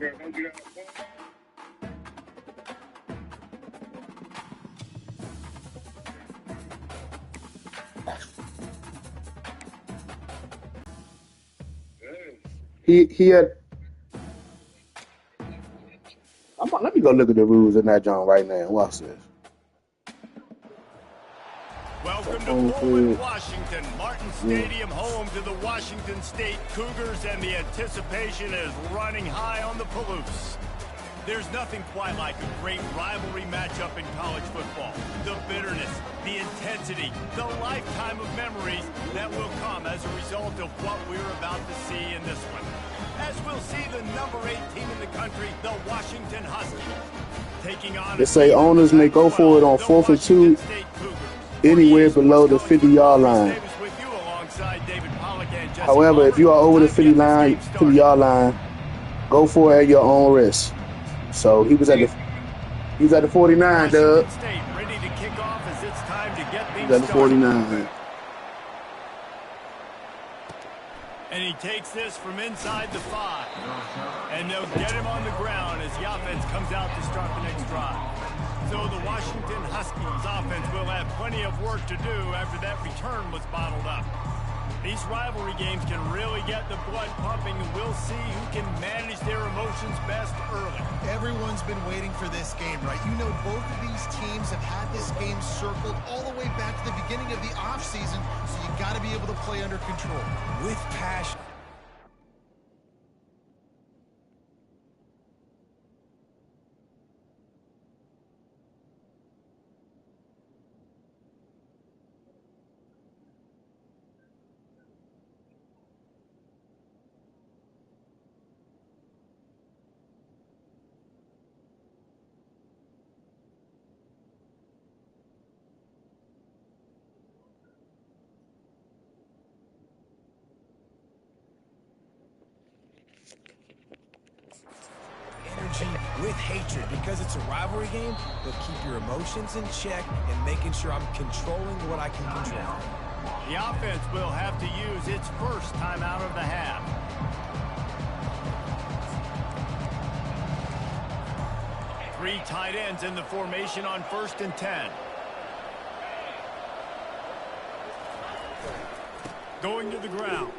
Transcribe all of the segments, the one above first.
He had. Let me go look at the rules in that joint right now. Watch this. Welcome to Pullman, Washington. Martin Stadium, home to the Washington State Cougars, and the anticipation is running high on the Palouse. There's nothing quite like a great rivalry matchup in college football. The bitterness, the intensity, the lifetime of memories that will come as a result of what we're about to see in this one. As we'll see the number 8 team in the country, the Washington Huskies, taking on. They say owners may go for it on 4th and 2 anywhere below the 50-yard line. However, if you are over the 50-yard line, go for it at your own risk. So he was at the 49, Doug. Ready to kick off as it's time to get things started. He's at the 49. And he takes this from inside the 5. And they'll get him on the ground as the offense comes out to start the next drive. So the Washington Huskies offense will have plenty of work to do after that return was bottled up. These rivalry games can really get the blood pumping, and we'll see who can manage their emotions best early. Everyone's been waiting for this game, right? You know, both of these teams have had this game circled all the way back to the beginning of the offseason, so you got to be able to play under control. With passion. With hatred, because it's a rivalry game, but keep your emotions in check and making sure I'm controlling what I can control. The offense will have to use its first timeout of the half. Three tight ends in the formation on 1st and 10. Going to the ground.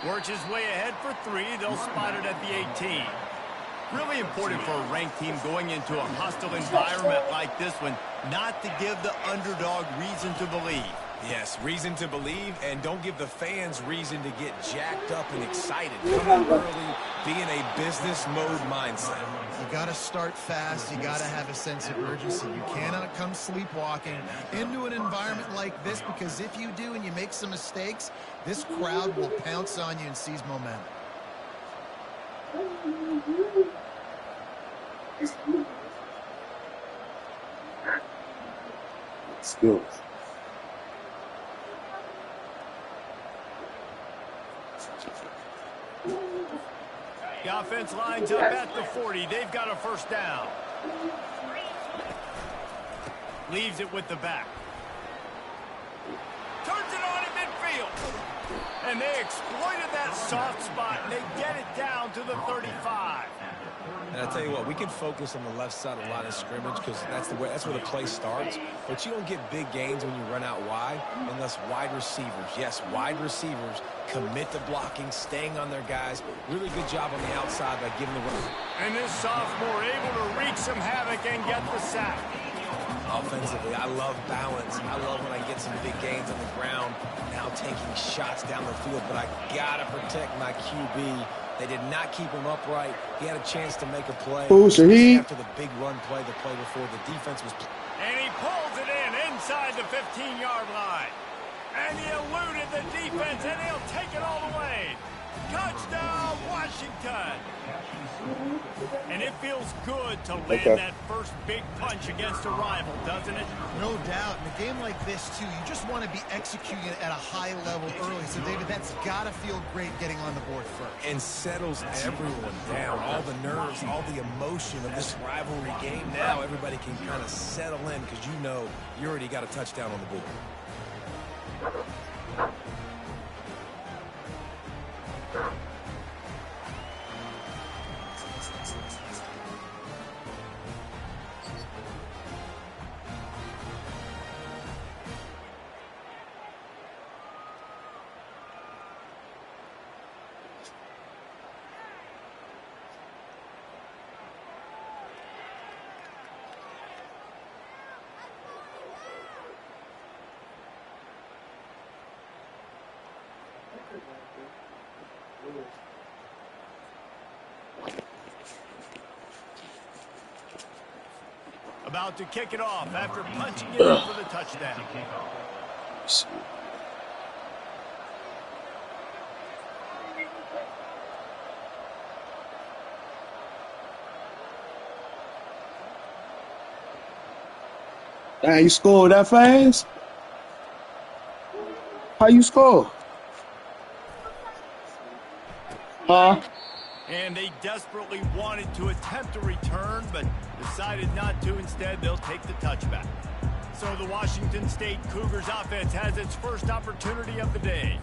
Works his way ahead for 3. They'll spot it at the 18. Really important for a ranked team going into a hostile environment like this one, not to give the underdog reason to believe. Yes, reason to believe, and don't give the fans reason to get jacked up and excited. Come out early, be in a business mode mindset. You got to start fast. You got to have a sense of urgency. You cannot come sleepwalking into an environment like this, because if you do and you make some mistakes, this crowd will pounce on you and seize momentum. Skills. The offense lines up at the 40. They've got a first down. Leaves it with the back. Turns it on in midfield. And they exploited that soft spot. And they get it down to the 35. And I'll tell you what, we can focus on the left side of the line of scrimmage because that's where the play starts. But you don't get big gains when you run out wide unless wide receivers, yes, wide receivers, commit to blocking, staying on their guys. Really good job on the outside by giving the run. And this sophomore able to wreak some havoc and get the sack. Offensively, I love balance. I love when I get some big gains on the ground, now taking shots down the field, but I got to protect my QB. They did not keep him upright. He had a chance to make a play. After the big run play, the play before, the defense was... And he pulls it in inside the 15-yard line. And he eluded the defense, and he'll take it all the way. Touchdown, Washington. And it feels good to land that first big punch against a rival, doesn't it? No doubt. In a game like this, too, you just want to be executing it at a high level early. So, David, that's got to feel great getting on the board first. And settles everyone down. All the nerves, all the emotion of this rivalry game. Now everybody can kind of settle in because you know you already got a touchdown on the board. About to kick it off after punching it in for the touchdown. Dang, you scored that fast? How you score? Huh? And they desperately wanted to attempt a return, but decided not to. Instead, they'll take the touchback. So the Washington State Cougars offense has its first opportunity of the day.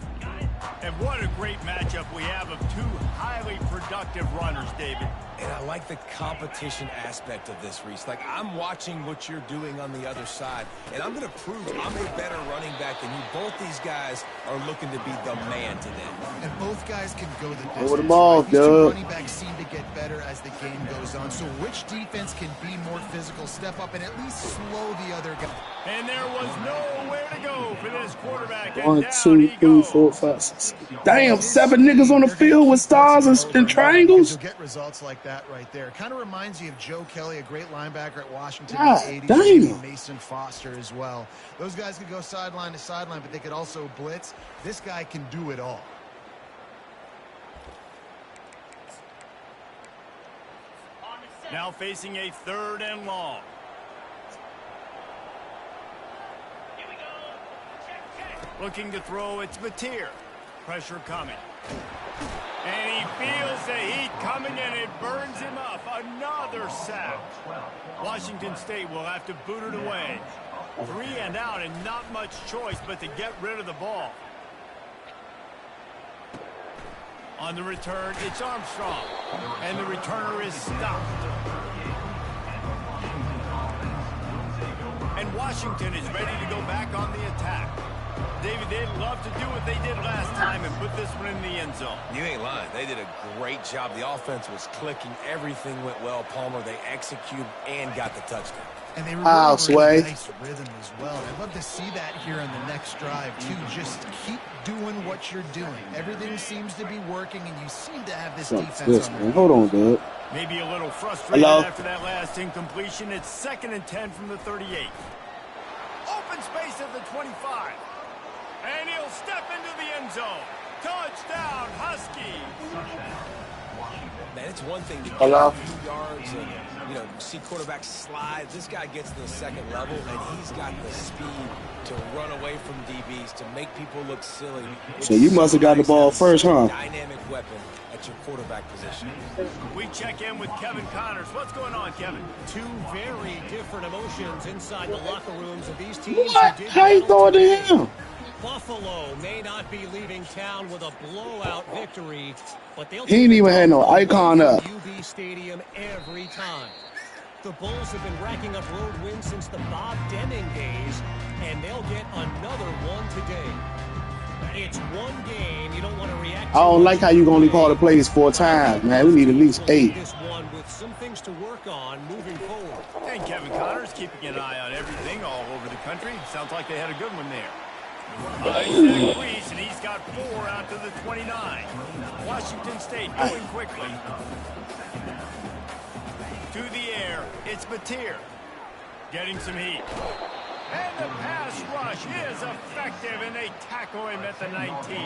And what a great matchup we have of two highly productive runners, David. And I like the competition aspect of this, Reese. Like, I'm watching what you're doing on the other side, and I'm going to prove I'm a better running back than you. Both these guys are looking to be the man today. And both guys can go the distance. Over the ball, These two Doug. running backs seem to get better as the game goes on. So which defense can be more physical, step up, and at least slow the other guy? And there was nowhere to go for this quarterback. And 1, down 2, he 3, goes. 4, 5, 6. Damn, 7 niggas on the field with stars and triangles. You'll get results like that right there. Kind of reminds you of Joe Kelly, a great linebacker at Washington God in the 80s. damn. And Mason Foster as well. Those guys could go sideline to sideline, but they could also blitz. This guy can do it all. Now facing a 3rd and long. Looking to throw, it's Mateer. Pressure coming. And he feels the heat coming, and it burns him up. Another sack. Washington State will have to boot it away. 3 and out, and not much choice but to get rid of the ball. On the return, it's Armstrong. And the returner is stopped. And Washington is ready to go back on the attack. David, they'd love to do what they did last time and put this one in the end zone. You ain't lying. They did a great job. The offense was clicking. Everything went well. Palmer, they executed and got the touchdown. And they were Wow, Sway. nice rhythm as well. I'd love to see that here on the next drive, too. Just keep doing what you're doing. Everything seems to be working, and you seem to have this defense This, on man. their Hold on, Doug. Maybe a little frustrated Hello? after that last incompletion. It's 2nd and 10 from the 38. Open space at the 25. And he'll step into the end zone. Touchdown, Huskies. Man, it's one thing to get Hello? a few yards and, see quarterbacks slide. This guy gets to the 2nd level, and he's got the speed to run away from DBs, to make people look silly. So you must have got the ball first, huh? Dynamic weapon at your quarterback position. We check in with Kevin Connors. What's going on, Kevin? Two very different emotions inside the locker rooms of these teams. What? How you throwing to him? Buffalo may not be leaving town with a blowout victory, but they'll He ain't even had no icon up. UB Stadium every time. The Bulls have been racking up road wins since the Bob Deming days, and they'll get another one today. It's one game you don't want to react to. I don't like how you only call the plays 4 times, man. We need at least 8. This one with some things to work on moving forward. And Kevin Connors keeping an eye on everything all over the country. Sounds like they had a good one there. Increase, and he's got 4 out to the 29. Washington State going quickly. To the air, it's Mateer. Getting some heat. And the pass rush is effective, and they tackle him at the 19.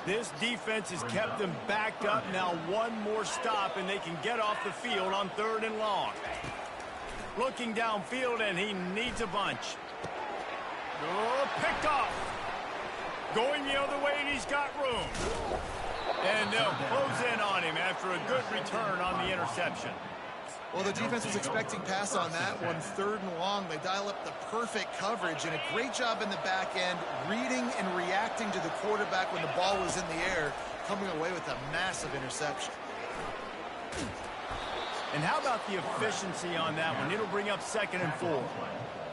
This defense has kept them backed up. Now one more stop, and they can get off the field on 3rd and long. Looking downfield, and he needs a bunch. Oh, picked off. Going the other way, and he's got room. And they'll close in on him after a good return on the interception. Well, the defense was expecting pass on that one. 3rd and long. They dial up the perfect coverage, and a great job in the back end, reading and reacting to the quarterback when the ball was in the air, coming away with a massive interception. And how about the efficiency on that one? It'll bring up 2nd and 4.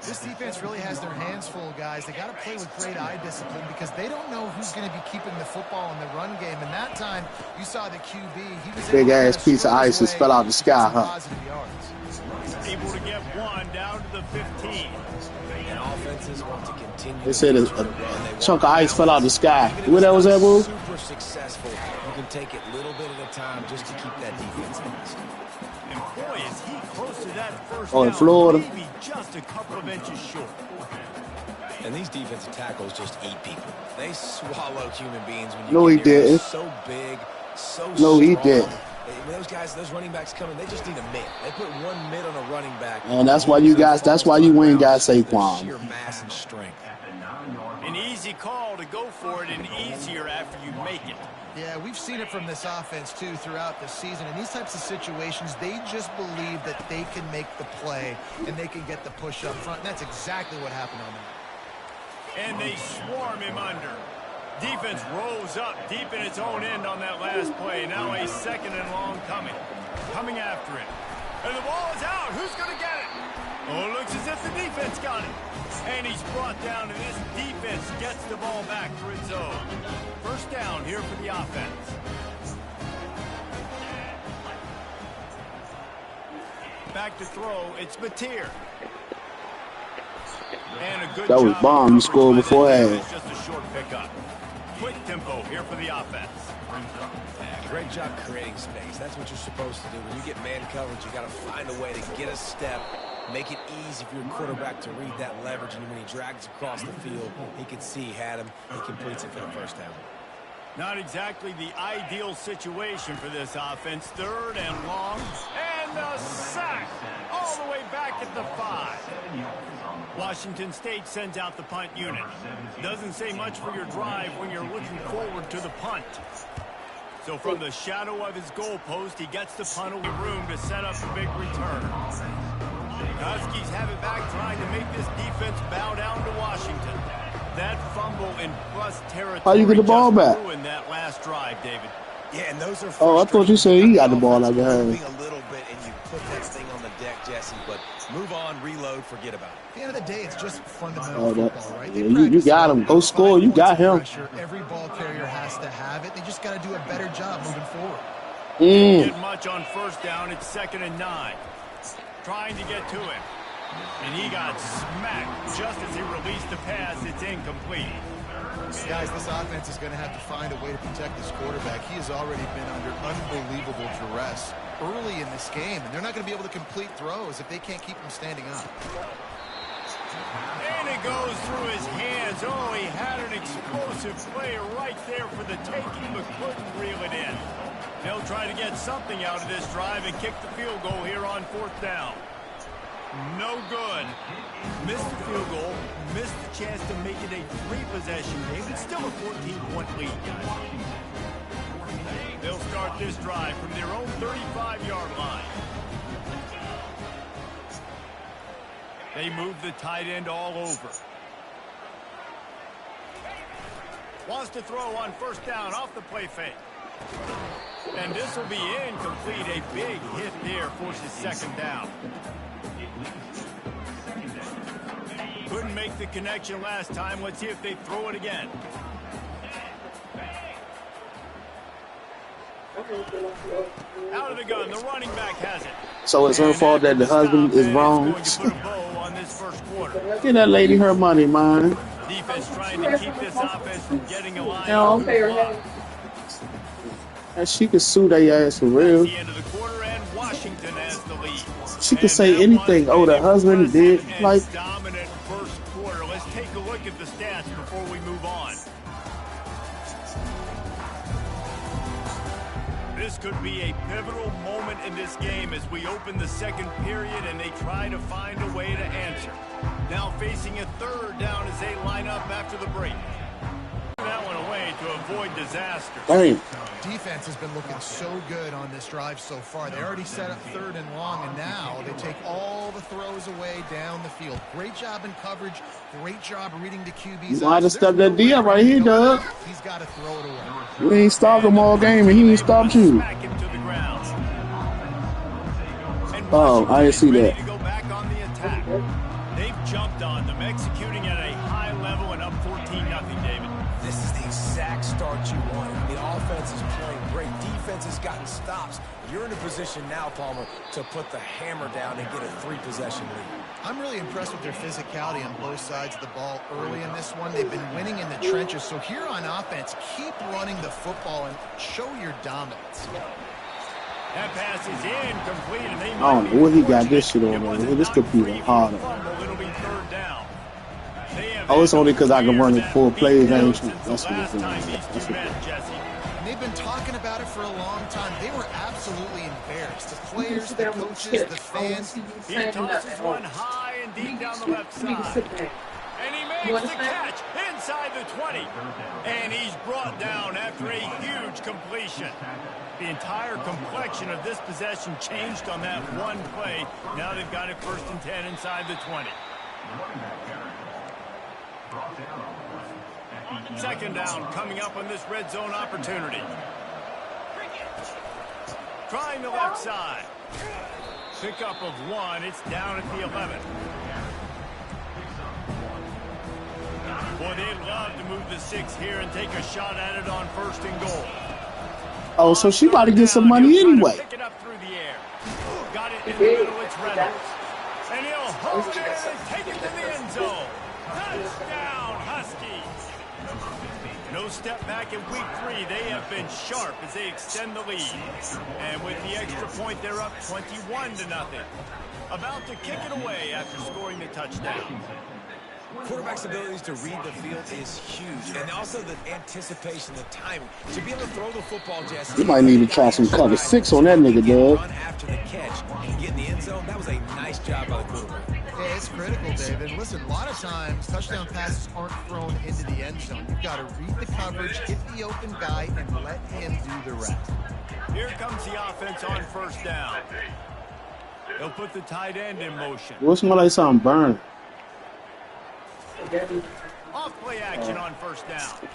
This defense really has their hands full, guys. They got to play with great eye discipline because they don't know who's going to be keeping the football in the run game. And that time, you saw the QB. He was big ass piece of ice just fell out the sky, huh? Able to get one down to the 15. And offenses want to continue. They said a chunk of ice fell out the sky. Where that was at, boo? Super successful. You can take it little bit at a time just to keep that defense honest. And boy, is he close to that first in down, Florida. maybe just a couple of inches short. And these defensive tackles just eat people. They swallow human beings when you No, get he near them. didn't. So big, so No, he strong. didn't. When those guys, those running backs come in, they just need a mid. They put one mid on a running back. And that's why you guys. That's why you win, guys. Saquon. Sheer mass and strength. An easy call to go for it and easier after you make it. Yeah, we've seen it from this offense, too, throughout the season. In these types of situations, they just believe that they can make the play and they can get the push up front. And that's exactly what happened on that. And they swarm him under. Defense rolls up deep in its own end on that last play. Now a second and long coming. Coming after it. And the ball is out. Who's going to get it? Oh, it looks as if the defense got it. And he's brought down, and this defense gets the ball back for its own. First down here for the offense. Back to throw. It's Mateer. And a good That was job bomb. You scored by before that. half. It's just a short pickup. Quick tempo here for the offense. Great job creating space. That's what you're supposed to do. When you get man coverage, you got to find a way to get a step, make it easy for your quarterback to read that leverage, and when he drags across the field, he can see he had him. He completes it for the first down. Not exactly the ideal situation for this offense. Third and long. And the sack all the way back at the 5. Washington State sends out the punt unit. Doesn't say much for your drive when you're looking forward to the punt. So from the shadow of his goalpost, he gets the punt away room to set up a big return. Huskies have it back, trying to make this defense bow down to Washington. That fumble in plus territory. How you get the ball back? Ruined that last drive, David. Yeah, and those are. Oh, I thought you said he got the ball like that. Moving a little bit, and you put that thing on the deck, Jesse. But move on, reload, forget about it. At the end of the day, it's just fundamental Oh, that, football, right? yeah, you got him. Go score. You got him. Pressure. Every ball carrier has to have it. They just got to do a better job moving forward. Get much on first down. It's 2nd and 9. Trying to get to him. And he got smacked just as he released the pass. It's incomplete. Guys, this offense is going to have to find a way to protect this quarterback. He has already been under unbelievable duress early in this game, and they're not going to be able to complete throws if they can't keep him standing up. And it goes through his hands. Oh, he had an explosive play right there for the taking, but couldn't reel it in. They'll try to get something out of this drive and kick the field goal here on 4th down. No good. Missed the field goal. Missed the chance to make it a 3-possession game. It's still a 14-point lead, guys. They'll start this drive from their own 35-yard line. They move the tight end all over. Wants to throw on first down off the play fake. And this will be incomplete. A big hit there forces 2nd down. Couldn't make the connection last time. Let's see if they throw it again. Out of the gun. The running back has it. So it's her fault that the husband is wrong. Get that lady her money, man. Defense trying to keep this offense from getting a line. No. And she could sue their ass for real. The end of the quarter, and Washington has the lead. She could say anything. Oh, the husband did. Like, Dominant first quarter. Let's take a look at the stats before we move on. This could be a pivotal moment in this game as we open the 2nd period and they try to find a way to answer. Now facing a 3rd down as they line up after the break. That one away to avoid disaster. dang. Defense has been looking so good on this drive so far. They already set up 3rd and long, and now they take all the throws away down the field. Great job in coverage. Great job reading the QB's. You might have stepped that D up right here, Doug. He's got to throw it away. You ain't stopped him all game, and he ain't stopped you. Smack him to the ground. And Oh, I didn't see that. ready to go back on the attack. They've jumped defense has gotten stops. You're in a position now, Palmer, to put the hammer down and get a 3-possession lead. I'm really impressed with their physicality on both sides of the ball early in this one. They've been winning in the trenches. So here on offense, keep running the football and show your dominance. That pass is incomplete, and they I don't know what he got this shit on, man. This could be harder. It'll be third down. Oh, it's only because I can run it full plays. That's what it's doing. They've been talking about it for a long time. They were absolutely embarrassed. The players, the coaches, the fans. He tosses one high and deep down the left side. And he makes the catch inside the 20. And he's brought down after a huge completion. The entire complexion of this possession changed on that one play. Now they've got it 1st and 10 inside the 20. 2nd down coming up on this red zone opportunity. Trying the left side. Pickup of 1. It's down at the 11. Boy, they'd love to move the 6 here and take a shot at it on 1st and goal. Oh, so she about to get some money anyway. Pick it up through the air. Got it in the middle. It's Reynolds. And he'll hold it and take it to the end zone. Touchdown, Huskies. No step back in week 3. They have been sharp as they extend the lead. And with the extra point, they're up 21-0. About to kick it away after scoring the touchdown. Quarterback's abilities to read the field is huge. And also the anticipation, the timing. To be able to throw the football, Jesse. You might need to try some cover 6 on that nigga, dog. Run after the catch and get in the end zone. That was a nice job by the quarterback. Yeah, it's critical, David. Listen, a lot of times touchdown passes aren't thrown into the end zone. You've got to read the coverage, hit the open guy, and let him do the rest. Here comes the offense on 1st down. They'll put the tight end in motion. What's more like something burn? Off play action on 1st down.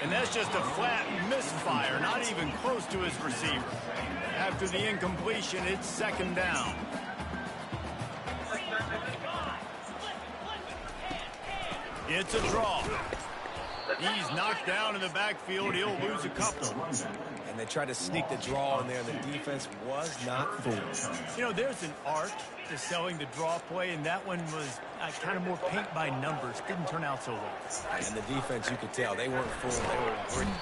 And that's just a flat misfire, not even close to his receiver. After the incompletion, it's 2nd down. It's a draw. He's knocked down in the backfield. He'll lose a couple. And they tried to sneak the draw in there, and the defense was not fooled. You know, there's an art to selling the draw play, and that one was kind of more paint by numbers. Didn't turn out so well. And the defense, you could tell, they weren't fooled. They were gritty.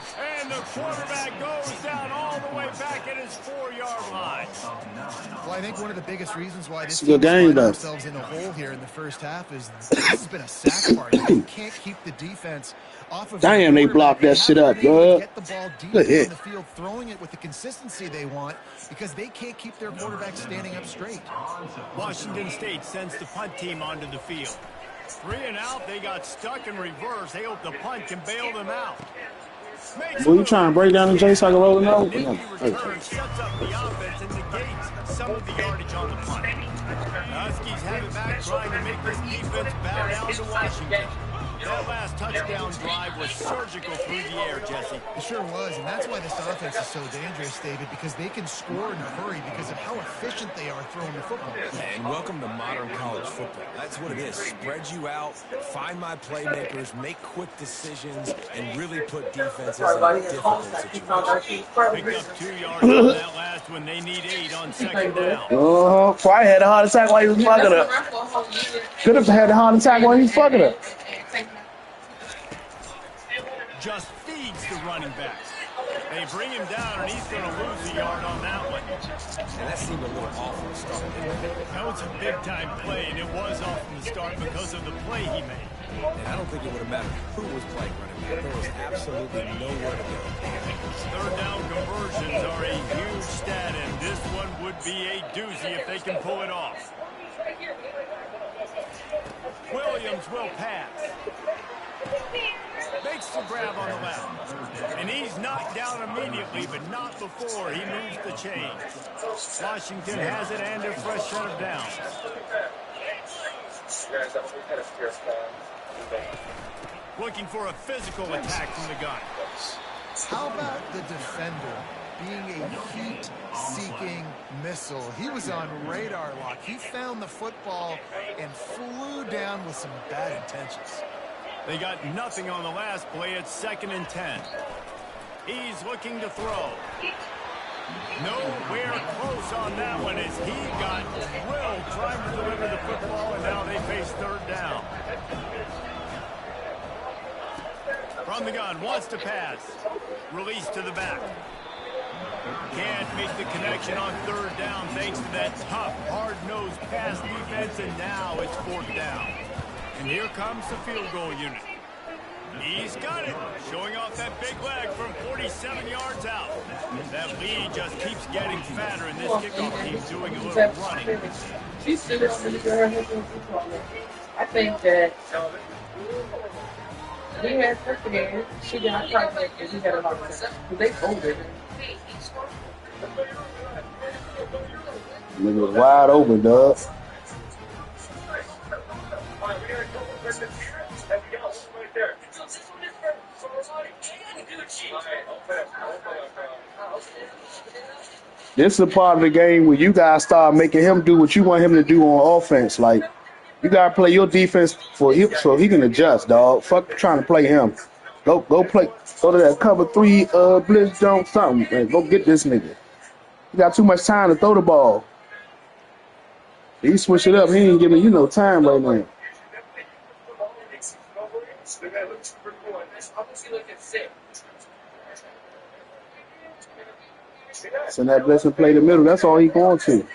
And the quarterback goes down all the way back at his 4-yard line. Well, I think one of the biggest reasons why this team finds themselves in a hole here in the first half is this has been a sack party. They can't keep the defense off of. Damn, they blocked that shit up, bro. Get the ball deep in the field, throwing it with the consistency they want because they can't keep their quarterback standing up straight. Washington State sends the punt team onto the field. 3 and out, they got stuck in reverse. They hope the punt can bail them out. Well, you trying to break down the J so I can roll it out? Return sets up the offense and negates some of the yardage on the punt. The Huskies have it back, trying to make this defense bow down to Washington. That last touchdown drive was surgical through the air, Jesse. It sure was, and that's why this offense is so dangerous, David, because they can score in a hurry because of how efficient they are throwing the football. And welcome to modern college football. That's what it is. Spread you out, find my playmakers, make quick decisions, and really put defenses in difficult situations. Picked up 2 yards on that last one. They need 8 on 2nd down. Oh, Fry had a heart attack while he was fucking up. Could have had a heart attack while he was fucking up. Just feeds the running back. They bring him down, and he's going to lose a yard on that one. And that seemed a little awful to start, didn't it? That was a big-time play, and it was off from the start because of the play he made. And I don't think it would have mattered who was playing running back. There was absolutely nowhere to go. 3rd down conversions are a huge stat, and this one would be a doozy if they can pull it off. Williams will pass. Makes the grab on the left. And he's knocked down immediately, but not before he moves the chain. Washington has it and a fresh set of downs. Looking for a physical attack from the gun. How about the defender being a heat-seeking missile? He was on radar lock. He found the football and flew down with some bad intentions. They got nothing on the last play. It's 2nd and 10. He's looking to throw. Nowhere close on that one as he got drilled trying to deliver the football, and now they face third down. From the gun, wants to pass. Release to the back. Can't make the connection on third down thanks to that tough, hard-nosed pass defense, and now it's fourth down. And here comes the field goal unit. He's got it, showing off that big leg from 47 yards out. That lead just keeps getting fatter, and this kickoff team's doing a little running. She's sitting on the girl. I think that he has her hand. She did not try to make it. He got a lot of stuff. They folded. Nigga was wide open, dog. This is a part of the game where you guys start making him do what you want him to do on offense. Like, you gotta play your defense for him so he can adjust, dog. Fuck trying to play him. Go play. Go to that cover 3 blitz jump something. Man, go get this nigga. You got too much time to throw the ball. He switch it up. He ain't giving you no time right now. Send that blitz and play the middle. That's all he going to.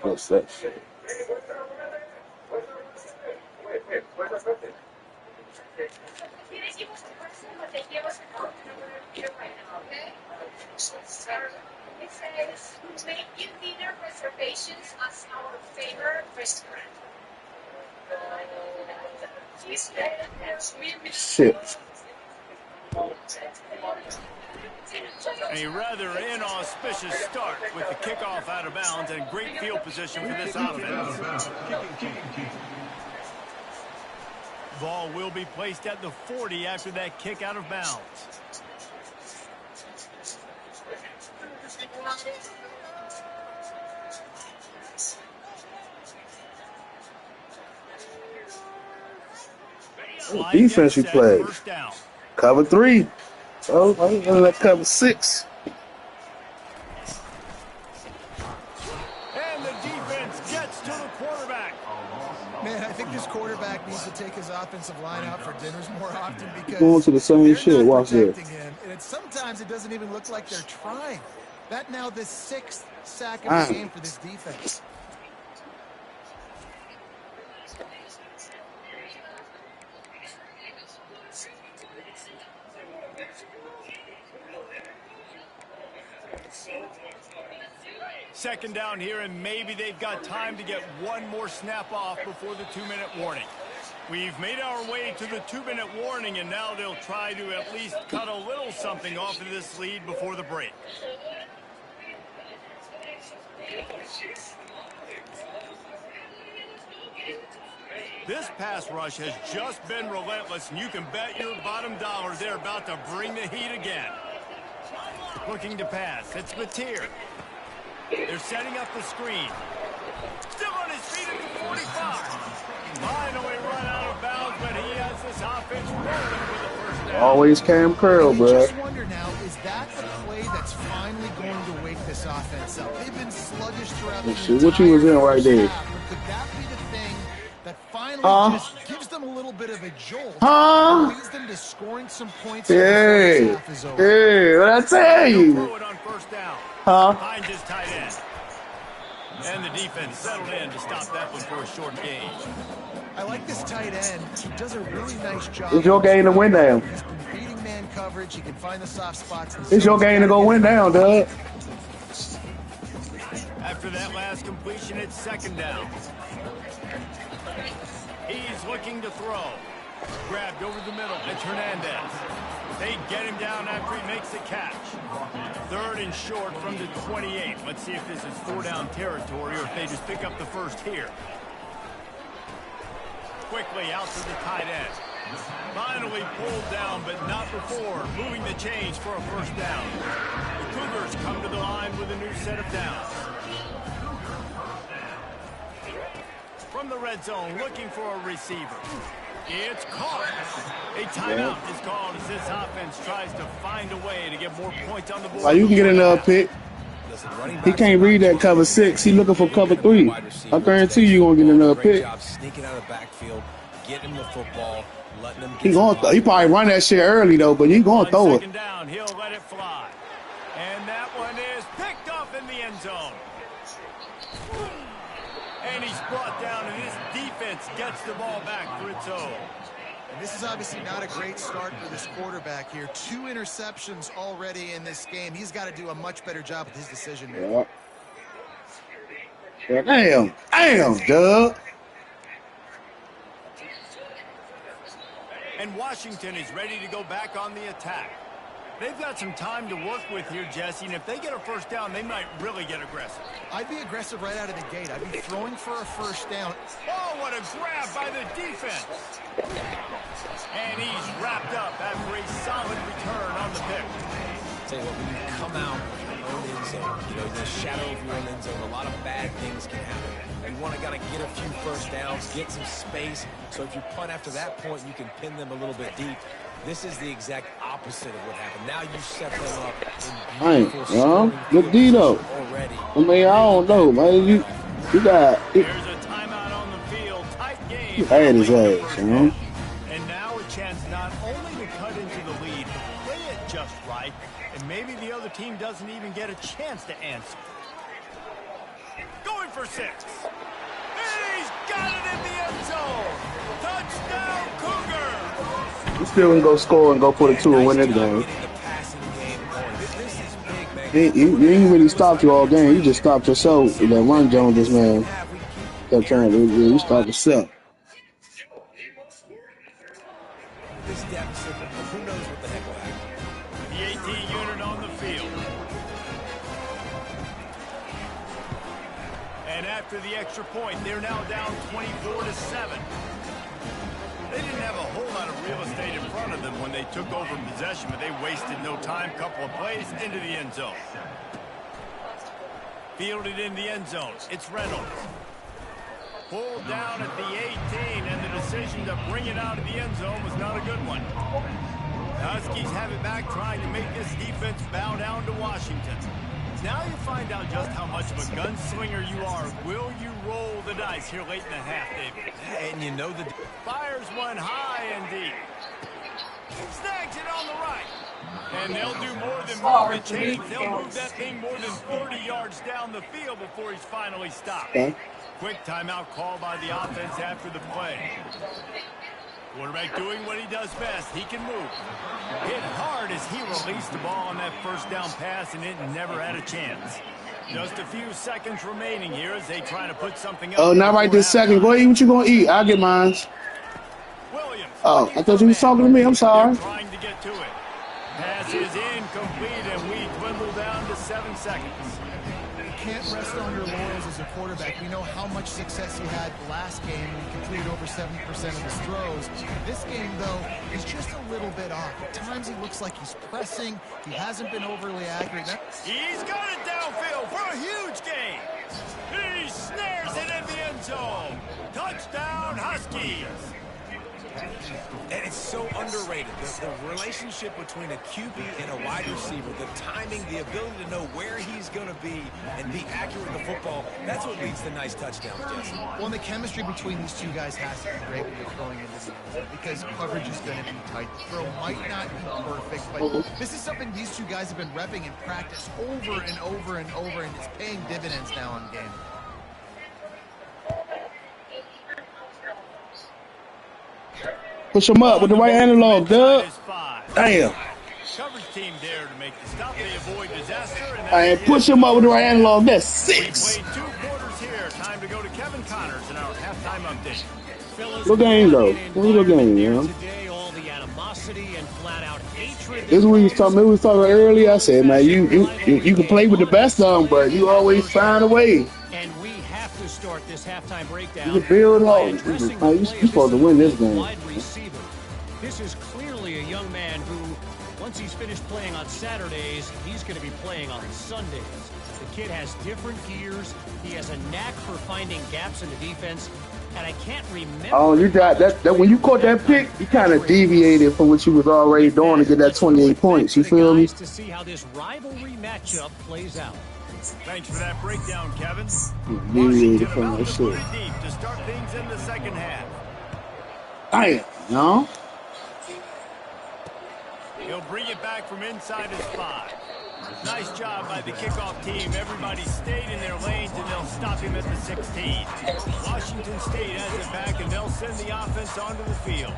What's that shit? Make you dinner reservations as our favorite restaurant. Shit. A rather inauspicious start with the kickoff out of bounds and great field position for this offense. Ball will be placed at the 40 after that kick out of bounds. What defense you play? Cover 3. Oh, I'm going to cover 6. And the defense gets to the quarterback. Man, I think this quarterback needs to take his offensive line out for dinners more often because going to the same they're shit. not Watch this. protecting him. And sometimes it doesn't even look like they're trying. That now the 6th sack of the game for this defense. Second down here, and maybe they've got time to get one more snap off before the 2-minute warning. We've made our way to the 2-minute warning, and now they'll try to at least cut a little something off of this lead before the break. This pass rush has just been relentless, and you can bet your bottom dollar they're about to bring the heat again. Looking to pass. It's Mateer. They're setting up the screen. Still on his feet at the 45. Finally run out of bounds, but he has this offense rolling for the first down. Always Cam Curl, bro. I just wonder now, is that the play that's finally going to wake this offense up? They've been sluggish throughout the entire What you was in right there? half, but could that be the thing that finally just gives them a little bit of a jolt and leads them to scoring some points before this half is over? Hey, what I tell you? Throw it on first down. Behind his tight end. And the defense settled in to stop that one for a short gain. I like this tight end. He does a really nice job. It's your game to win now. He's been beating man coverage. He can find the soft spots. It's your game to go win down, Doug. After that last completion, it's second down. He's looking to throw. Grabbed over the middle. It's Hernandez. They get him down after he makes the catch. Third and short from the 28. Let's see if this is 4-down territory or if they just pick up the first here. Quickly out to the tight end. Finally pulled down, but not before moving the chains for a first down. The Cougars come to the line with a new set of downs. From the red zone, looking for a receiver. It's caught. A timeout is called as this offense tries to find a way to get more points on the board. You can get another pick. He can't read that cover 6. He looking for cover 3. I guarantee you gonna get another pick. Sneaking out of the backfield, getting him the football, letting him. He probably run that shit early though, but he gonna throw it. Down, he'll let it fly, and that one is picked off in the end zone. And he's brought down, and his defense gets the ball back for its own. And this is obviously not a great start for this quarterback here. 2 interceptions already in this game. He's got to do a much better job with his decision making. Yeah. Damn, Doug. And Washington is ready to go back on the attack. They've got some time to work with here, Jesse, and if they get a first down, they might really get aggressive. I'd be aggressive right out of the gate. I'd be throwing for a first down. Oh, what a grab by the defense. And he's wrapped up after a solid return on the pick. Tell you what, when you come out of your own end zone, you know, the shadow of your own end zone, a lot of bad things can happen. You want to get a few first downs, get some space, so if you punt after that point, you can pin them a little bit deep. This is the exact opposite of what happened. Now you set them up in beautiful good D though. Already. I mean, I don't know, man. You got. There's a timeout on the field. Tight game. You had his ass, you know. And now a chance not only to cut into the lead, but play it just right, and maybe the other team doesn't even get a chance to answer. Going for 6. And he's got it in the end zone. Touchdown, Cougar. You still can go score and go for the 2 and win that game. You ain't really stopped you all game. You just stopped yourself with that run, Jones. This man kept trying to. You stopped yourself. This deficit, who knows what the heck will happen. The AT unit on the field. And after the extra point, they're now down 24-7. They didn't have a whole lot of real estate in front of them when they took over possession, but they wasted no time. Couple of plays into the end zone. Fielded in the end zone. It's Reynolds. Pulled down at the 18, and the decision to bring it out of the end zone was not a good one. Huskies have it back, trying to make this defense bow down to Washington. Now you find out just how much of a gunslinger you are. Will you roll the dice here late in the half, David? And you know the fires one high and deep. Snags it on the right. And they'll do more than move the chains. They'll move that thing more than 40 yards down the field before he's finally stopped. Okay. Quick timeout call by the offense after the play. Quarterback doing what he does best. He can move. Hit hard as he released the ball on that first down pass, and it never had a chance. Just a few seconds remaining here as they try to put something up. Oh, not right this second. Go eat what you gonna eat. I'll get mine. Williams. Oh, I thought you was talking to me. I'm sorry. Trying to get to it. Pass is incomplete, and we dwindle down to 7 seconds. You can't rest on your laurels as a quarterback. We know how much success he had last game. He completed over 70% of his throws. This game, though, is just a little bit off. At times he looks like he's pressing. He hasn't been overly accurate. He's got it downfield for a huge gain. He snares it in the end zone. Touchdown, Huskies. And it's so underrated. The relationship between a QB and a wide receiver, the timing, the ability to know where he's going to be and be accurate with the football, that's what leads to nice touchdowns, Jesse. Well, the chemistry between these two guys has to be great when you're throwing into the end zone because coverage is going to be tight. The throw might not be perfect, but this is something these two guys have been repping in practice over and over and over, and it's paying dividends now in game. Push him up with the right analog, Doug. Damn. Coverage team there to make the stop. They avoid disaster. And push him up with the right analog. That's 6. We played 2 quarters here. Time to go to Kevin Connors in our halftime update. Good game, though. Good game, you know. This is what we was talking earlier. I said, man, you can play with the best of them, but you always find a way. And we have to start this halftime breakdown. You can build all. You're supposed to win this game. This is clearly a young man who, once he's finished playing on Saturdays, he's going to be playing on Sundays. The kid has different gears. He has a knack for finding gaps in the defense. And I can't remember. Oh, you got that when you caught that pick, you kind of deviated from what you was already doing to get that 28 points. You feel me? To see how this rivalry matchup plays out. Thanks for that breakdown, Kevin. Deviated from that shit. Deep to start things in the second half. Damn, no. He'll bring it back from inside his 5. Nice job by the kickoff team. Everybody stayed in their lanes, and they'll stop him at the 16. Washington State has it back, and they'll send the offense onto the field.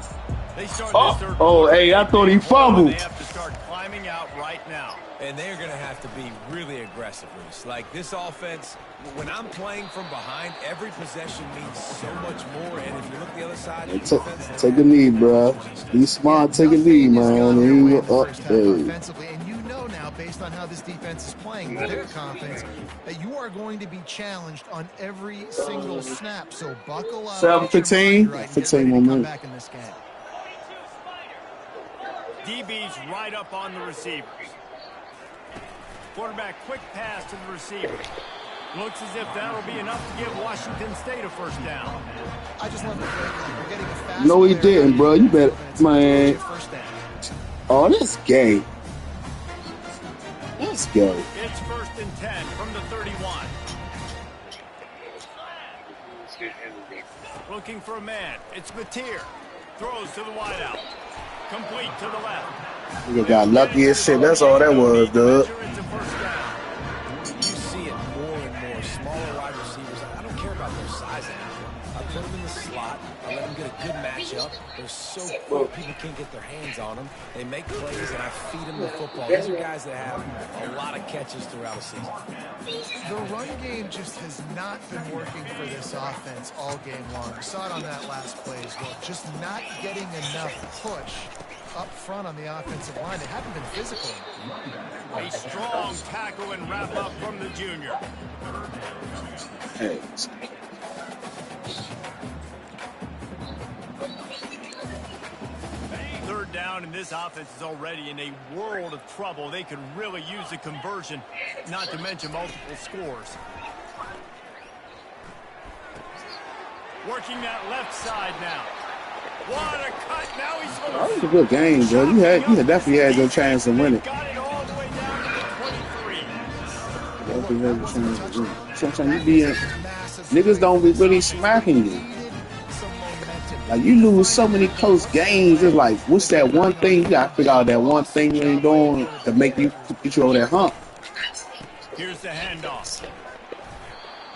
They start this third quarter. Hey, I thought he fumbled. They have to start climbing out right now. And they're going to have to be really aggressive, Reese. Like this offense, when I'm playing from behind, every possession means so much more. And if you look the other side, Take a knee, bro. Be smart, take a knee, man. And offensively, and you know now, based on how this defense is playing, with their confidence, that you are going to be challenged on every single snap. So buckle up. 7-15. 15 more minutes. Back in this game. DB's right up on the receivers. Quarterback quick pass to the receiver. Looks as if that'll be enough to give Washington State a first down. I just love the play. We're getting a fast. No, he didn't, bro. You better, man. Oh, this gay. Let's go. It's 1st and 10 from the 31. Looking for a man. It's Mateer. Throws to the wideout. Complete to the left. You got lucky as shit. That's all that was, dude. You see it more and more. Smaller wide receivers. I don't care about their size anymore. I put them in the slot. I let them get a good matchup. They're so quick, people can't get their hands on them. They make plays, and I feed them the football. These are guys that have a lot of catches throughout a season. The run game just has not been working for this offense all game long. We saw it on that last play as well. Just not getting enough push up front on the offensive line. They haven't been physical. A strong tackle and wrap up from the junior. Hey. Third down, and this offense is already in a world of trouble. They could really use a conversion, not to mention multiple scores. Working that left side now. What a cut. Now he's going to... That was a good game, bro. You definitely had your chance to win it. Got it all the way down to the 23. Definitely had your chance to win it. Sometimes you be niggas don't be really smacking you. Like, you lose so many close games. It's like, what's that one thing? You got to figure out that one thing you ain't doing to make you get you over that hump. Here's the handoff.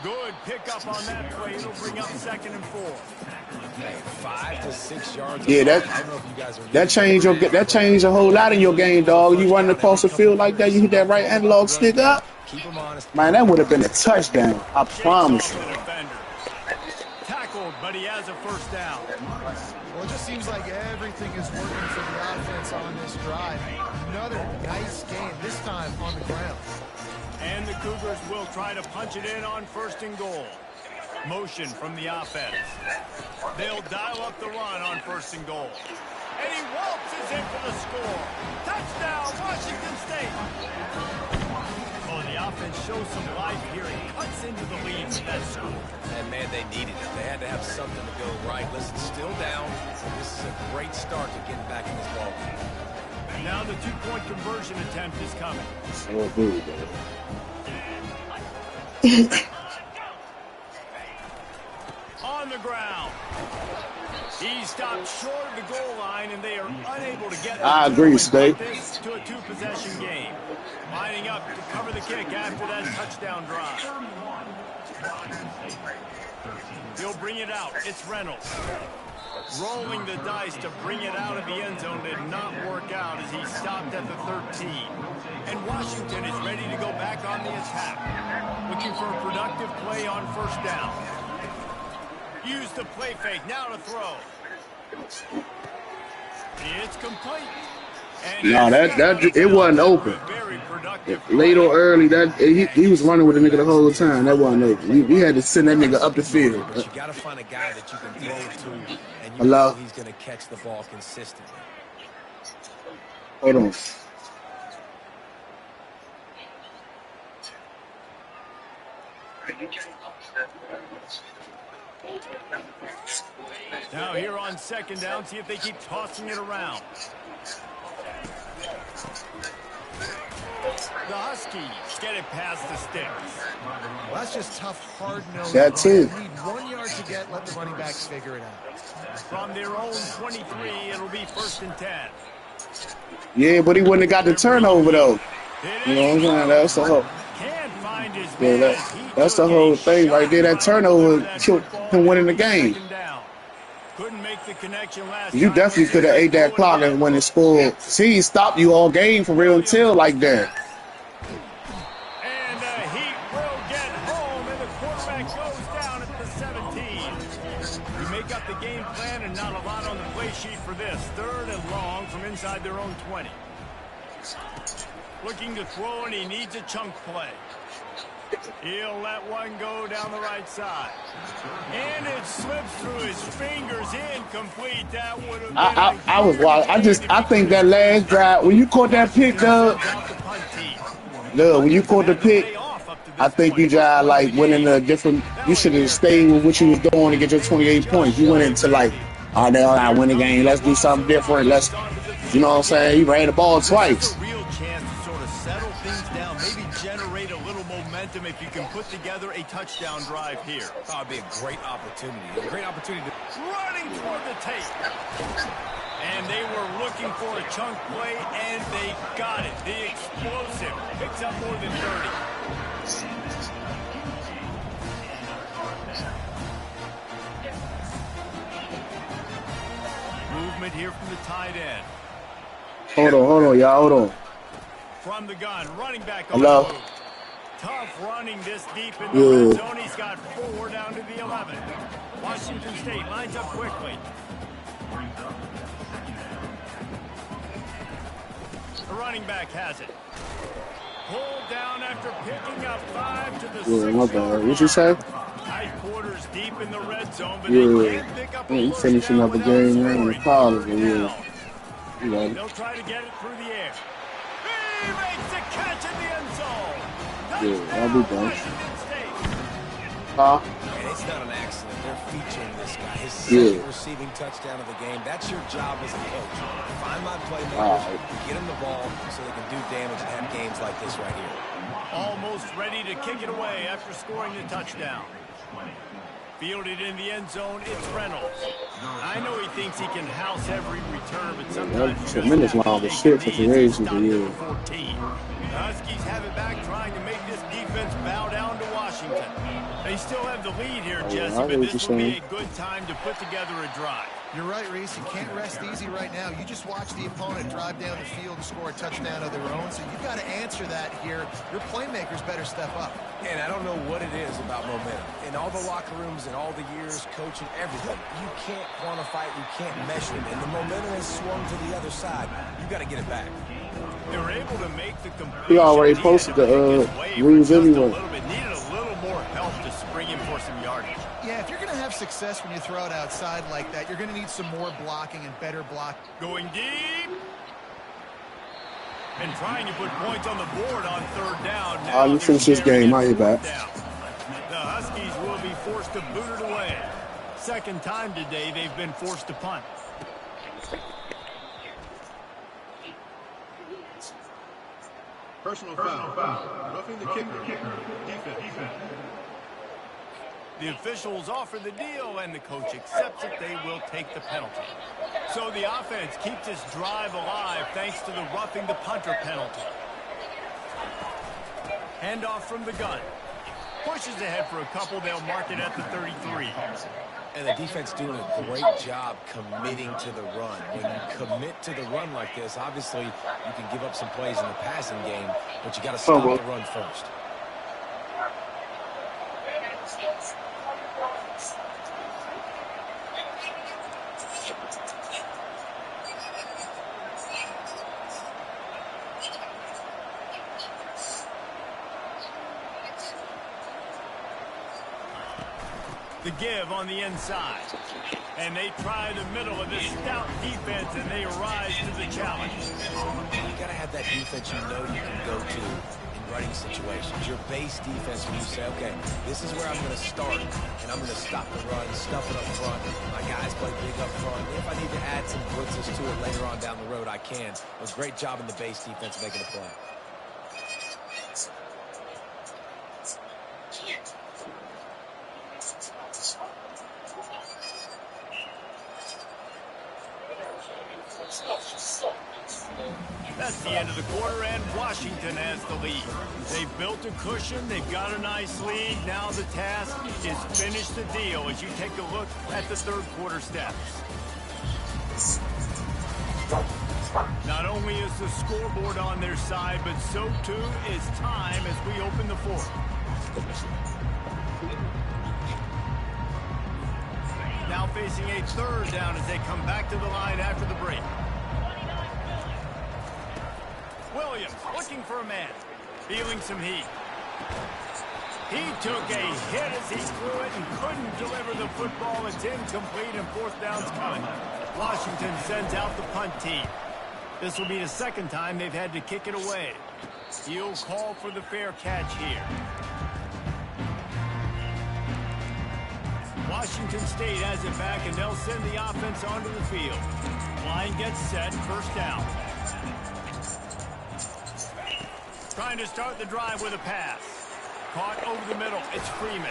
Good pickup on that play. It'll bring up 2nd and 4. Hey, 5 to 6 yards. Yeah, that changed a whole lot in your game, dog. You running across the field like that, you hit that right analog stick up. Man, that would have been a touchdown. I promise you. Tackled, but he has a first down. Well, it just seems like everything is working for the offense on this drive. Another nice game, this time on the ground. And the Cougars will try to punch it in on 1st and goal. Motion from the offense. They'll dial up the run on 1st and goal. And he waltzes in for the score. Touchdown, Washington State. Oh, the offense shows some life here and cuts into the lead with that score. And, man, they needed it. They had to have something to go right. Listen, still down. This is a great start to getting back in this ball game. Now the 2-point conversion attempt is coming. So good, bro. On the ground. He stopped short of the goal line, and they are unable to get I agree, State. To a 2-possession game. Lining up to cover the kick after that touchdown drive. He'll bring it out. It's Reynolds. Rolling the dice to bring it out of the end zone did not work out as he stopped at the 13. And Washington is ready to go back on the attack. Looking for a productive play on 1st down. Use the play fake. Now to throw. It's complete. And No, he that stepped out of it bounds wasn't after open. a very productive Late play. or early, that he was running with the nigga the whole time. That wasn't open. We had to send that nigga up the field. But you got to find a guy that you can throw it to, and you know Hello? he's going to catch the ball consistently. Hold on. Now here on second down, see if they keep tossing it around. The Huskies get it past the sticks. Well, that's just tough, hard-nosed. That's it. You need 1 yard to get. Let the running backs figure it out. From their own 23, it'll be 1st and 10. Yeah, but he wouldn't have got the turnover though. You know what I'm saying? That's the whole. Can't find his Yeah, man as he that's the took whole a thing right there. That shot right turnover over that killed football him winning the on game. 2nd down. Couldn't make the connection last You time. definitely could have ate that clock and when it scored. See, he stopped you all game for real until like that. And the Heat will get home, and the quarterback goes down at the 17. You make up the game plan and not a lot on the play sheet for this. 3rd and long from inside their own 20. Looking to throw, and he needs a chunk play. He'll let one go down the right side. And it slips through his fingers, incomplete. That would have been I was wild. I think that last drive when you caught that pick, Doug. Look, when you caught the pick, I think you just like went in a different. You should have stayed with what you was doing to get your 28 points. You went into like, oh, now I win the game. Let's do something different. Let's, you know what I'm saying? He ran the ball twice. Real chance to sort of settle things down, maybe generate a little momentum if you can put together a touchdown drive here. That would be a great opportunity. A great opportunity to... Running toward the tape. And they were looking for a chunk play, and they got it. The explosive picks up more than 30. Movement here from the tight end. Hold on, y'all. Hold on. From the gun, running back on Hello? the move. Tough running this deep in the red zone. He's got 4 down to the 11. Washington State lines up quickly. The running back has it. Pulled down after picking up 5 to the 6. My bad. What you say? Tight quarters deep in the red zone, but Yeah. they can't pick up a You first finishing down up a without game now in scoring. college, Third yeah. down. You know. They'll try to get it through the air. He makes the catch in the end zone. Yeah, I'll be done. Washington State. Huh? And it's not an accident. They're featuring this guy. His Yeah. second receiving touchdown of the game. That's your job as a coach. Find my playmakers, Alright. get them the ball so they can do damage and have games like this right here. Almost ready to kick it away after scoring the touchdown. Fielded in the end zone, it's Reynolds. I know he thinks he can house every return, but sometimes That's you tremendous just amount have of to shit take for the free knees agency, and stop yeah. at the 14. The Huskies have it back, trying to make this defense bow down to Washington. They still have the lead here, Oh, Jesse, I hear but what this you're will be saying. a good time to put together a drive. You're right, Reese. You can't rest easy right now. You just watch the opponent drive down the field and score a touchdown of their own, so you've got to answer that here. Your playmakers better step up. And I don't know what it is about momentum. In all the locker rooms and all the years coaching, everything, you can't quantify it, you can't measure it. And the momentum has swung to the other side. You got to get it back. They're able to make the completion. He already Needed posted to the make his way for reads just a anyway. little bit. Needed a little more help to spring him for some yardage. Yeah, if you're going to have success when you throw it outside like that, you're going to need some more blocking and better block. Going deep. And trying to put points on the board on 3rd down. Now Let me finish this game. I'll get back. The Huskies will be forced to boot it away. Second time today they've been forced to punt. Personal foul. Roughing the kicker. Defense. The officials offer the deal, and the coach accepts it. They will take the penalty. So the offense keeps its drive alive thanks to the roughing the punter penalty. Handoff from the gun. Pushes ahead for a couple. They'll mark it at the 33. And the defense doing a great job committing to the run. When you commit to the run like this, obviously you can give up some plays in the passing game, but you got to stop the run first. The give on the inside. And they try the middle of this stout defense, and they rise to the challenge. You got to have that defense you know you can go to in running situations. Your base defense when you say, okay, this is where I'm going to start, and I'm going to stop the run, stuff it up front. My guys play big up front. If I need to add some blitzes to it later on down the road, I can. It was a great job in the base defense making a play. That's the end of the quarter, and Washington has the lead. They've built a cushion. They've got a nice lead. Now the task is finish the deal as you take a look at the third quarter stats. Not only is the scoreboard on their side, but so too is time as we open the fourth. Now facing a third down as they come back to the line after the break. Williams looking for a man, feeling some heat. He took a hit as he threw it and couldn't deliver the football. It's incomplete and fourth down's coming. Washington sends out the punt team. This will be the second time they've had to kick it away. He'll call for the fair catch here. Washington State has it back, and they'll send the offense onto the field. Line gets set, first down. Trying to start the drive with a pass. Caught over the middle. It's Freeman.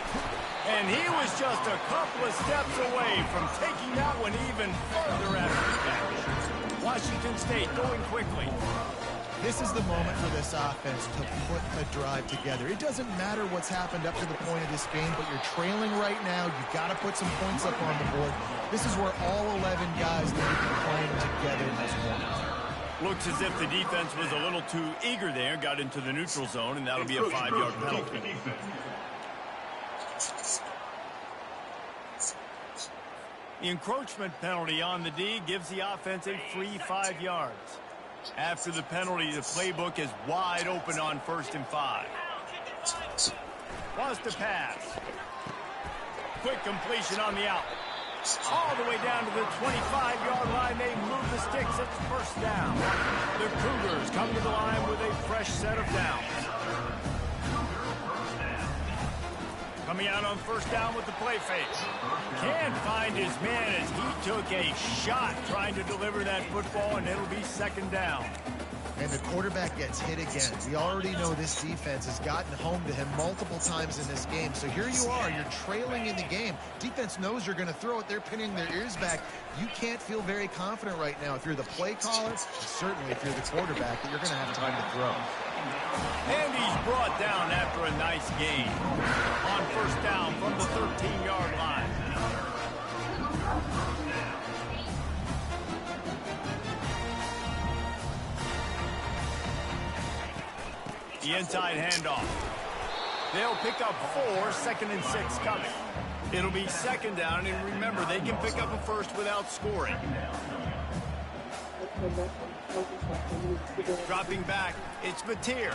And he was just a couple of steps away from taking that one even further after the catch. Washington State going quickly. This is the moment for this offense to put a drive together. It doesn't matter what's happened up to the point of this game, but you're trailing right now. You've got to put some points up on the board. This is where all 11 guys need to be playing together in this one. Looks as if the defense was a little too eager there, got into the neutral zone, and that'll be a 5-yard penalty. The encroachment penalty on the D gives the offense a free 5 yards. After the penalty, the playbook is wide open on 1st and 5. Wants to pass. Quick completion on the out. All the way down to the 25-yard line. They move the sticks. It's first down. The Cougars come to the line with a fresh set of downs. Coming out on first down with the play fake. Can't find his man as he took a shot trying to deliver that football, and it'll be second down. And the quarterback gets hit again. We already know this defense has gotten home to him multiple times in this game. So here you are, you're trailing in the game. Defense knows you're going to throw it. They're pinning their ears back. You can't feel very confident right now if you're the play caller, and certainly if you're the quarterback, that you're going to have time to throw. And he's brought down after a nice gain. On first down from the 13-yard line. The inside handoff. They'll pick up 4, 2nd and 6 coming. It'll be second down, and remember, they can pick up a first without scoring. Dropping back, it's Mateer.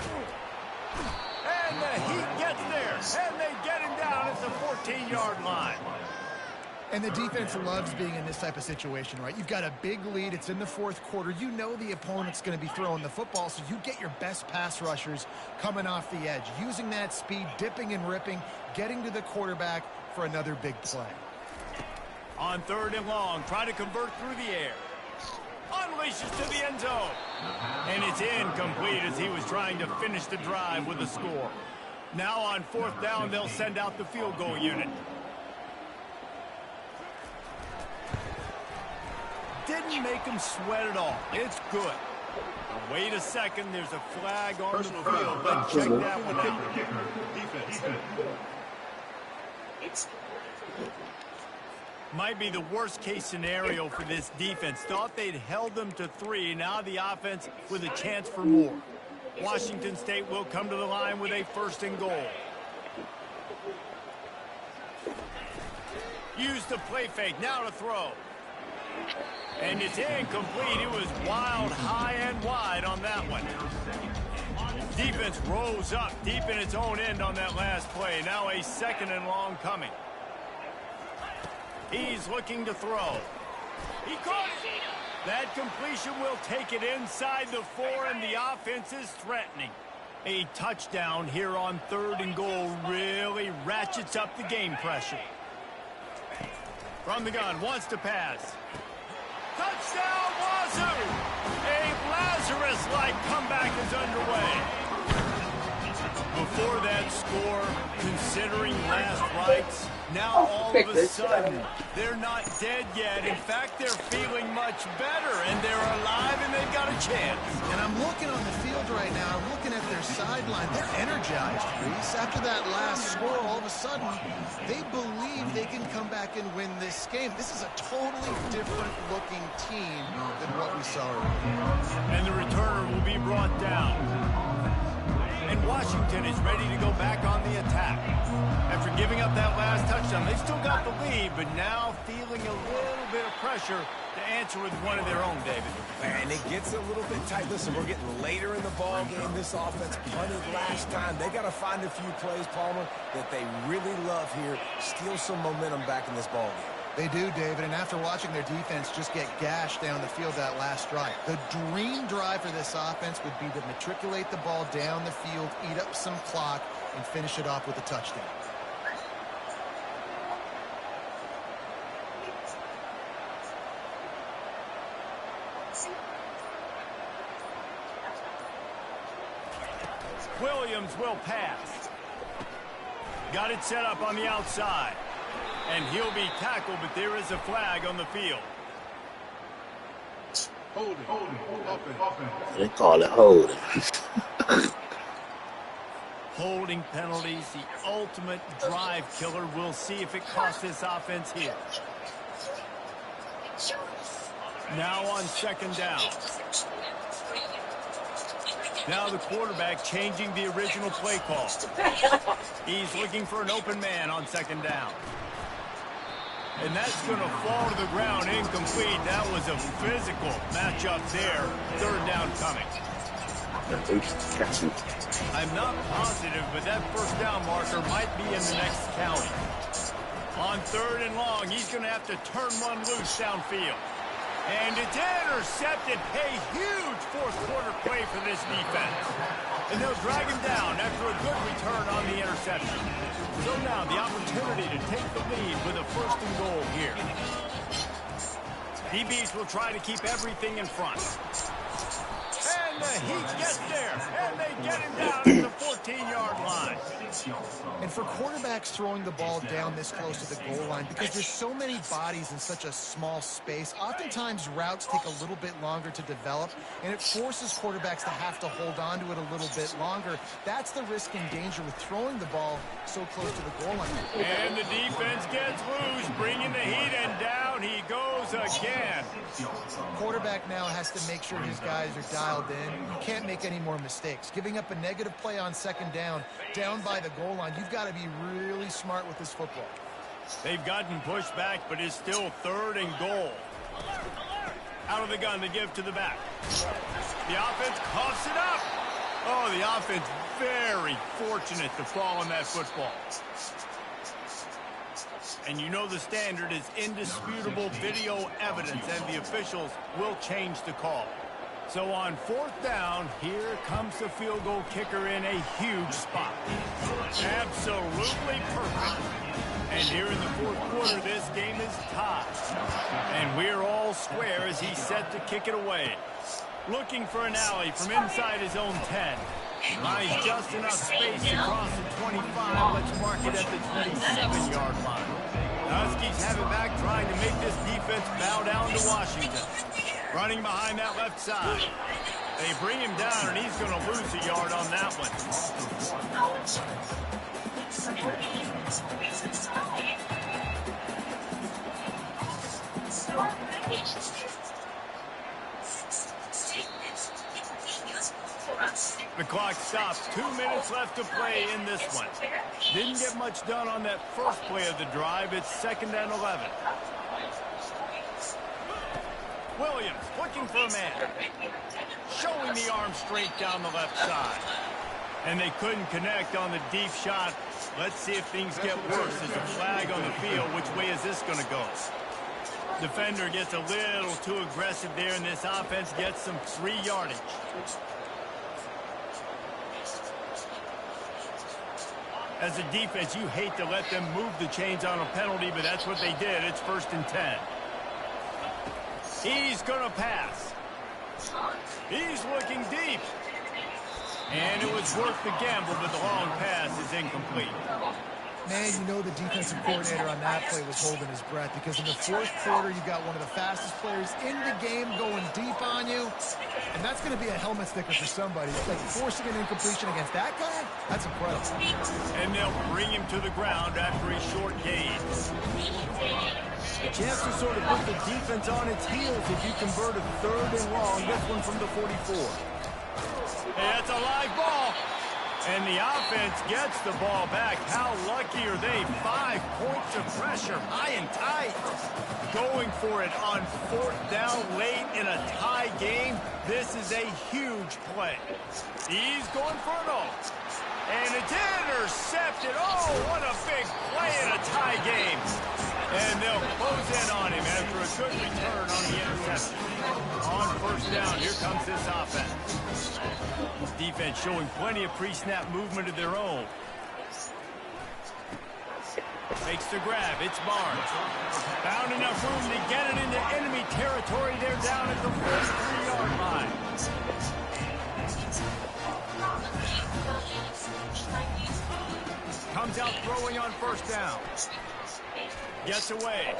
And the Heat gets there, and they get him down at the 14-yard line. And the defense loves being in this type of situation, right? You've got a big lead. It's in the fourth quarter. You know the opponent's going to be throwing the football, so you get your best pass rushers coming off the edge, using that speed, dipping and ripping, getting to the quarterback for another big play. On 3rd and long, trying to convert through the air. Unleashes to the end zone. And it's incomplete as he was trying to finish the drive with a score. Now on 4th down, they'll send out the field goal unit. Didn't make him sweat at all. It's good. Wait a second. There's a flag on the field. But check that one out. Might be the worst case scenario for this defense. Thought they'd held them to 3. Now the offense with a chance for more. Washington State will come to the line with a 1st and goal. Use the play fake. Now to throw. And it's incomplete. It was wild, high and wide on that one. Defense rose up deep in its own end on that last play. Now a 2nd and long coming. He's looking to throw. He caught it. That completion will take it inside the 4, and the offense is threatening. A touchdown here on 3rd and goal really ratchets up the game pressure. From the gun, wants to pass. Touchdown, Wazoo! A Lazarus-like comeback is underway. Before that score, considering last rights, now all of a sudden, they're not dead yet. In fact, they're feeling much better, and they're alive, and they've got a chance. And I'm looking on the field right now. I'm looking at their sideline. They're energized, Reese. After that last score, all of a sudden, they believe they can come back and win this game. This is a totally different-looking team than what we saw earlier. And the returner will be brought down. And Washington is ready to go back on the attack. After giving up that last touchdown, they still got the lead, but now feeling a little bit of pressure to answer with one of their own, David. And it gets a little bit tight. Listen, we're getting later in the ball game. This offense punted last time. They got to find a few plays, Palmer, that they really love here. Steal some momentum back in this ball game. They do, David, and after watching their defense just get gashed down the field that last drive, the dream drive for this offense would be to matriculate the ball down the field, eat up some clock, and finish it off with a touchdown. Williams will pass. Got it set up on the outside. And he'll be tackled, but there is a flag on the field. Holding. Offense. They call it holding. Holding penalties, the ultimate drive killer. We'll see if it costs this offense here. Now on 2nd down. Now the quarterback changing the original play call. He's looking for an open man on 2nd down. And that's going to fall to the ground incomplete. That was a physical matchup there. 3rd down coming. I'm not positive, but that 1st down marker might be in the next county. On 3rd and long, he's going to have to turn one loose downfield. And it's intercepted. A huge 4th quarter play for this defense. And they'll drag him down after a good return on the interception. So now the opportunity to take the lead with a 1st and goal here. DBs will try to keep everything in front. And the Heat gets there. And they get him down to the 14-yard line. And for quarterbacks throwing the ball down this close to the goal line, because there's so many bodies in such a small space, oftentimes routes take a little bit longer to develop, and it forces quarterbacks to have to hold on to it a little bit longer. That's the risk and danger with throwing the ball so close to the goal line. And the defense gets loose, bringing the Heat, and down he goes again. Quarterback now has to make sure his guys are dialed in. You can't make any more mistakes. Giving up a negative play on 2nd down by the goal line, you've got to be really smart with this football. They've gotten pushed back, but it's still 3rd and goal. Out of the gun, they give to the back. The offense coughs it up. Oh, the offense very fortunate to fall on that football. And you know the standard is indisputable video evidence, and the officials will change the call. So on 4th down, here comes the field goal kicker in a huge spot. Absolutely perfect. And here in the 4th quarter, this game is tied. And we're all square as he's set to kick it away. Looking for an alley from inside his own 10. Buys just enough space to cross the 25. Let's mark it at the 27-yard line. Huskies have it back, trying to make this defense bow down to Washington. Running behind that left side. They bring him down, and he's going to lose a yard on that one. The clock stops. 2 minutes left to play in this one. Didn't get much done on that first play of the drive. It's 2nd and 11. Williams looking for a man. Showing the arm straight down the left side. And they couldn't connect on the deep shot Let's see if things get worse. There's a flag on the field. Which way is this going to go? Defender gets a little too aggressive there, and this offense gets some free yardage. As a defense, you hate to let them move the chains on a penalty, but that's what they did. It's 1st and 10. He's going to pass. He's looking deep. And it was worth the gamble, but the long pass is incomplete. Man, you know the defensive coordinator on that play was holding his breath, because in the 4th quarter, you got one of the fastest players in the game going deep on you, and that's going to be a helmet sticker for somebody. Like, forcing an incompletion against that guy, that's incredible. And they'll bring him to the ground after a short gain. A chance to sort of put the defense on its heels if you convert a 3rd and long. This one from the 44. Hey, that's a live ball. And the offense gets the ball back. How lucky are they? 5 points of pressure, high and tight. Going for it on 4th down late in a tie game. This is a huge play. He's going for it all. And it's intercepted. Oh, what a big play in a tie game. And they'll close in on him after a good return on the interception. On 1st down, here comes this offense. Defense showing plenty of pre-snap movement of their own. Makes the grab. It's Barnes. Found enough room to get it into enemy territory. They're down at the 43-yard line. Comes out throwing on 1st down. Gets away.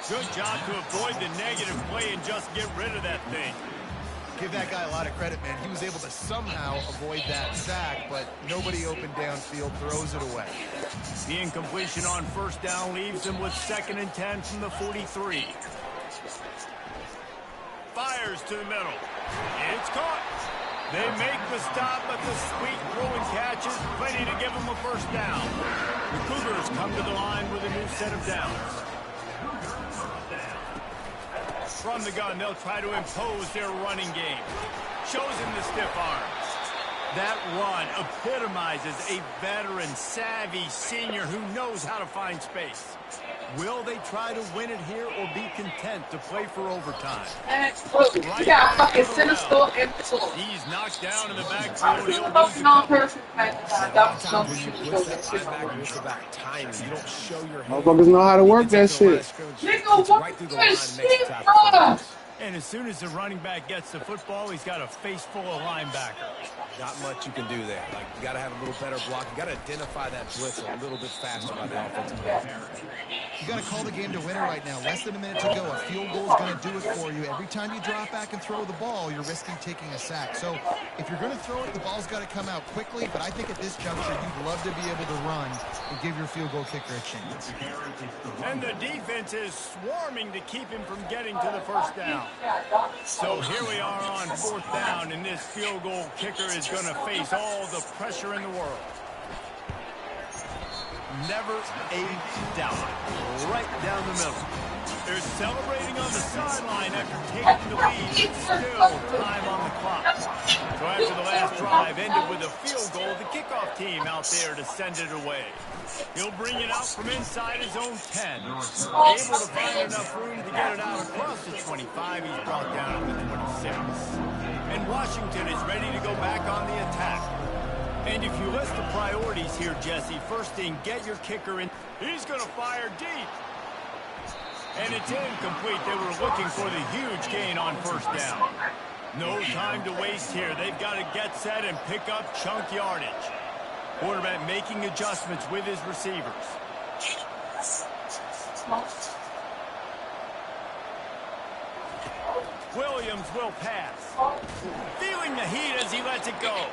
Good job to avoid the negative play and just get rid of that thing. Give that guy a lot of credit, man. He was able to somehow avoid that sack, but nobody open downfield, throws it away. The incompletion on 1st down leaves him with 2nd and 10 from the 43. Fires to the middle. It's caught. They make the stop, but the sweet throw and catch is plenty to give them a 1st down. The Cougars come to the line with a new set of downs. From the gun, they'll try to impose their running game. Shows him the stiff arm. That run epitomizes a veteran, savvy senior who knows how to find space. Will they try to win it here or be content to play for overtime? Absolutely. You got fucking center store and store. He's knocked down in the backfield. He'll lose a Focusing on couple. person. It's about timing. You don't show your hand. Motherfuckers know how to work that shit. Nigga, what Right through the line the and makes shit, the tackle. And as soon as the running back gets the football, he's got a face full of linebackers. Not much you can do there. Like, you got to have a little better block. You got to identify that blitz a little bit faster by the offensive player. You got to call the game to win it right now. Less than a minute to go. A field goal is going to do it for you. Every time you drop back and throw the ball, you're risking taking a sack. So if you're going to throw it, the ball's got to come out quickly. But I think at this juncture, you'd love to be able to run and give your field goal kicker a chance. And the defense is swarming to keep him from getting to the 1st down. So here we are on 4th down, and this field goal kicker is going to face all the pressure in the world. Never a doubt. Right down the middle. They're celebrating on the sideline after taking the lead. It's still time on the clock. So after the last drive ended with a field goal, the kickoff team out there to send it away. He'll bring it out from inside his own 10. Able to find enough room to get it out across the 25. He's brought down to the 26. And Washington is ready to go back on the attack. And if you list the priorities here, Jesse, first thing, get your kicker in. He's going to fire deep. And it's incomplete. They were looking for the huge gain on 1st down. No time to waste here. They've got to get set and pick up chunk yardage. Quarterback making adjustments with his receivers. Williams will pass. Feeling the heat as he lets it go.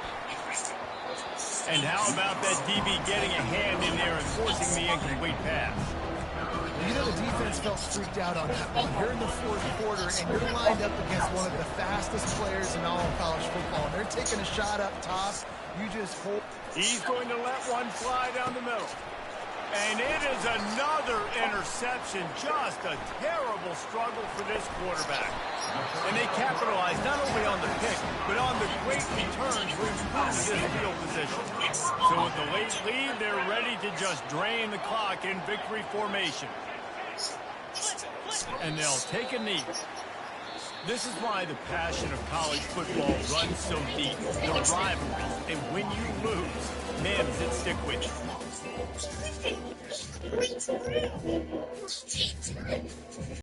And how about that DB getting a hand in there and forcing the incomplete pass? You know, the defense felt freaked out on that one. You're in the 4th quarter, and you're lined up against one of the fastest players in all of college football. And they're taking a shot up top. You just hold. He's going to let one fly down the middle. And it is another interception. Just a terrible struggle for this quarterback. And they capitalize not only on the pick, but on the great return to improve this field position. So with the late lead, they're ready to just drain the clock in victory formation. And they'll take a knee. This is why the passion of college football runs so deep. The rivalries. And when you lose, man, does it stick with you.